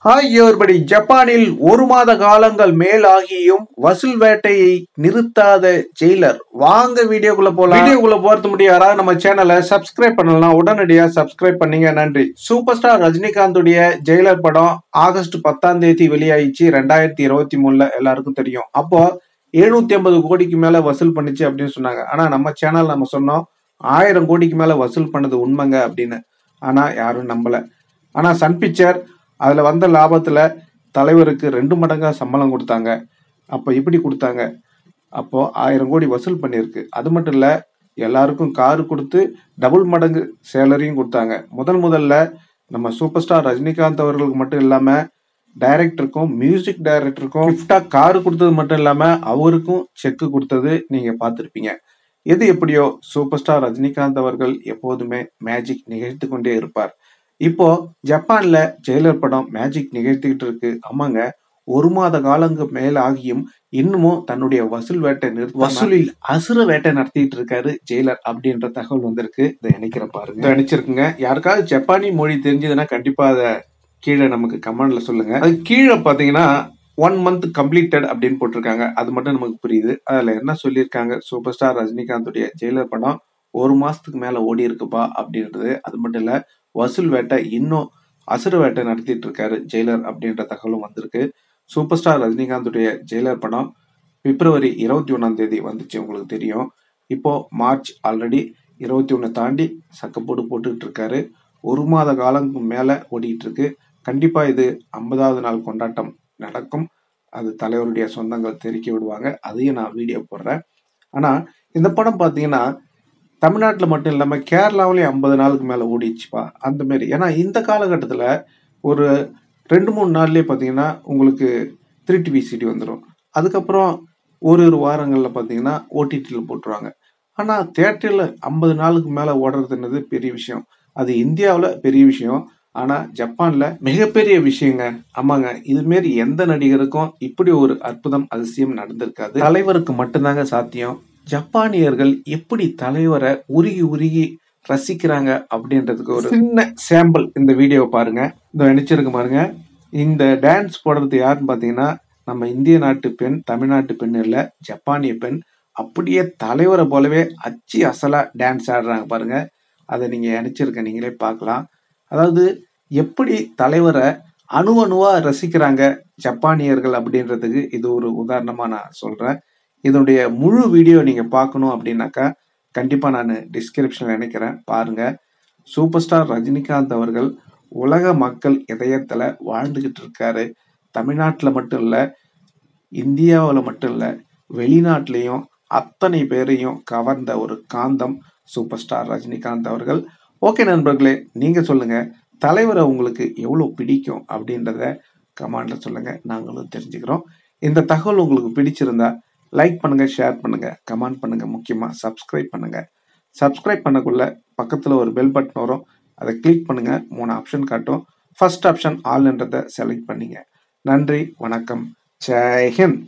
Hi everybody. ஜப்பானில் 1 மாத காலங்கள் மேலாகியும் வசூல் வேட்டையை நிறுத்தாத ஜெயிலர். வாங்க வீடியோக்குள்ள போலாம். வீடியோக்குள்ள போறது முடியும். யாராவது நம்ம சேனலை சப்ஸ்கிரைப் பண்ணலாம், உடனடியா சப்ஸ்கிரைப் பண்ணீங்க, நன்றி. சூப்பர் ஸ்டார் ரஜினிகாந்துடைய ஜெயிலர் படம் ஆகஸ்ட் 10ஆம் தேதி வெளியாயிடுச்சு. 2023ல எல்லாருக்கும் தெரியும். அப்போ 750 கோடிக்கு மேல வசூல் பண்ணிச்சு அப்படின்னு சொன்னாங்க. ஆனா நம்ம சேனல் நம்ம சொன்னோம் 1000 கோடிக்கு மேல வசூல் பண்ணது உண்மைங்க அப்படின்னு. ஆனா யாரும் நம்பல. ஆனா சன் பிக்சர் அதுல வந்த லாபத்துல தலைவருக்கு 2 மடங்கா சம்பளம் கொடுத்தாங்க. அப்ப இப்படி கொடுத்தாங்க. அப்போ 1000 கோடி வசூல் பண்ணிருக்கு. அது மட்டும் இல்ல, எல்லாருக்கும் காரு கொடுத்து டபுள் மடங்கு சேலரியும் கொடுத்தாங்க. முதல்ல நம்ம சூப்பர் ஸ்டார் ரஜினிகாந்த் அவர்களுக்கு மட்டும் இல்லாம டைரக்டருக்கும் மியூசிக் டைரக்டருக்கும் கிஃப்டா காரு கொடுத்தது மட்டும் இல்லாம அவருக்கும் செக் கொடுத்தது நீங்க பார்த்திருப்பீங்க. எது எப்படியோ சூப்பர் ஸ்டார் ரஜினிகாந்த் அவர்கள் எப்போதுமே மேஜிக் நிகழ்த்து கொண்டே இருப்பார். இப்போ ஜப்பான்ல ஜெயிலர் படம் மேஜிக் நிகழ்த்திக்கிட்டு இருக்கு. ஆமாங்க, 1 மாத காலங்க மேல ஆகியும் இன்னமும் தன்னுடைய வசூல் வேட்டை வசூலில் அசுர வேட்டை நடத்திட்டு இருக்காரு ஜெயிலர் அப்படின்ற தகவல் வந்திருக்கு. இதை நினைக்கிற பாருங்க, நினைச்சிருக்குங்க. யாருக்காவது ஜப்பானி மொழி தெரிஞ்சதுன்னா கண்டிப்பா அதை கீழே நமக்கு கமெண்ட்ல சொல்லுங்க. அது கீழே பாத்தீங்கன்னா 1 month கம்ப்ளீட்டட் அப்படின்னு போட்டிருக்காங்க. அது மட்டும் நமக்கு புரியுது. அதுல என்ன சொல்லியிருக்காங்க, சூப்பர் ஸ்டார் ரஜினிகாந்துடைய ஜெயிலர் படம் 1 மாசத்துக்கு மேல ஓடி இருக்குப்பா அப்படின்றது. அது மட்டும் இல்ல, வசூல் வேட்டை இன்னும் அசுர வேட்டை நடத்திட்டு இருக்காரு ஜெயிலர் அப்படின்ற தகவலும் வந்திருக்கு. சூப்பர் ஸ்டார் ரஜினிகாந்துடைய ஜெயிலர் படம் பிப்ரவரி 21ஆம் தேதி வந்துச்சு, உங்களுக்கு தெரியும். இப்போ மார்ச் ஆல்ரெடி 21 தாண்டி சக்கப்போடு போட்டுக்கிட்டு இருக்காரு. 1 மாத காலத்துக்கு மேல ஓடிட்டு இருக்கு. கண்டிப்பா இது 50வது நாள் கொண்டாட்டம் நடக்கும். அது தலைவருடைய சொந்தங்கள் தெரிவிக்க விடுவாங்க. அதையும் நான் வீடியோ போடுறேன். ஆனா இந்த படம் பாத்தீங்கன்னா தமிழ்நாட்டுல மட்டும் இல்லாம கேரளாவிலேயே 50 நாளுக்கு மேல ஓடிச்சுப்பா. அந்த மாதிரி. ஏன்னா இந்த காலகட்டத்துல ஒரு 2-3 நாள்லயே பாத்தீங்கன்னா உங்களுக்கு 3 விசிடி வந்துடும். அதுக்கப்புறம் ஒரு வாரங்கள்ல பாத்தீங்கன்னா ஓடிடில போட்டுருவாங்க. ஆனா தியேட்டர்ல 50 நாளுக்கு மேல ஓடுறதுன்றது பெரிய விஷயம். அது இந்தியாவுல பெரிய விஷயம். ஆனா ஜப்பான்ல மிகப்பெரிய விஷயங்க. ஆமாங்க, இது மாரி எந்த நடிகருக்கும் இப்படி ஒரு அற்புதம் அதிசயம் நடந்திருக்காது. தலைவருக்கு மட்டும்தாங்க சாத்தியம். ஜப்பானியர்கள் எப்படி தலைவரை உருகி உருகி ரசிக்கிறாங்க அப்படின்றதுக்கு ஒரு சின்ன சாம்பிள் இந்த வீடியோவை பாருங்க. இந்த நினைச்சிருக்கு பாருங்க. இந்த டான்ஸ் போடுறது யாருன்னு பாத்தீங்கன்னா நம்ம இந்திய நாட்டு பெண், தமிழ்நாட்டு பெண் இல்ல, ஜப்பானிய பெண். அப்படியே தலைவரை போலவே அச்சு அசலா டான்ஸ் ஆடுறாங்க பாருங்க. அதை நீங்க நினைச்சிருக்க நீங்களே பார்க்கலாம். அதாவது எப்படி தலைவரை அணுவா ரசிக்கிறாங்க ஜப்பானியர்கள் அப்படின்றதுக்கு இது ஒரு உதாரணமா நான் சொல்றேன். இதனுடைய முழு வீடியோ நீங்க பார்க்கணும் அப்படின்னாக்கா கண்டிப்பா நான் டிஸ்கிரிப்ஷன்ல நினைக்கிறேன், பாருங்க. சூப்பர் ஸ்டார் ரஜினிகாந்த் அவர்கள் உலக மக்கள் இதயத்துல வாழ்ந்துகிட்டு இருக்காரு. தமிழ்நாட்டுல மட்டும் இல்ல, இந்தியாவில் மட்டும் இல்ல, வெளிநாட்டிலையும் அத்தனை பேரையும் கவர்ந்த ஒரு காந்தம் சூப்பர் ஸ்டார் ரஜினிகாந்த் அவர்கள். ஓகே நண்பர்களே, நீங்க சொல்லுங்க, தலைவரை உங்களுக்கு எவ்வளவு பிடிக்கும் அப்படின்றத கமெண்ட்ல சொல்லுங்க, நாங்களும் தெரிஞ்சுக்கிறோம். இந்த தகவல் உங்களுக்கு பிடிச்சிருந்தா லைக் பண்ணுங்க, ஷேர் பண்ணுங்க, கமெண்ட் பண்ணுங்க, முக்கியமா சப்ஸ்கிரைப் பண்ணுங்க. சப்ஸ்கிரைப் பண்ணக்குள்ள பக்கத்துல ஒரு பெல் பட்டன் வரும். அதை கிளிக் பண்ணுங்க. 3 ஆப்ஷன் காட்டும். ஃபர்ஸ்ட் ஆப்ஷன் ஆல்ன்றதை செலக்ட் பண்ணீங்க. நன்றி, வணக்கம், ஜெய் ஹிந்த்.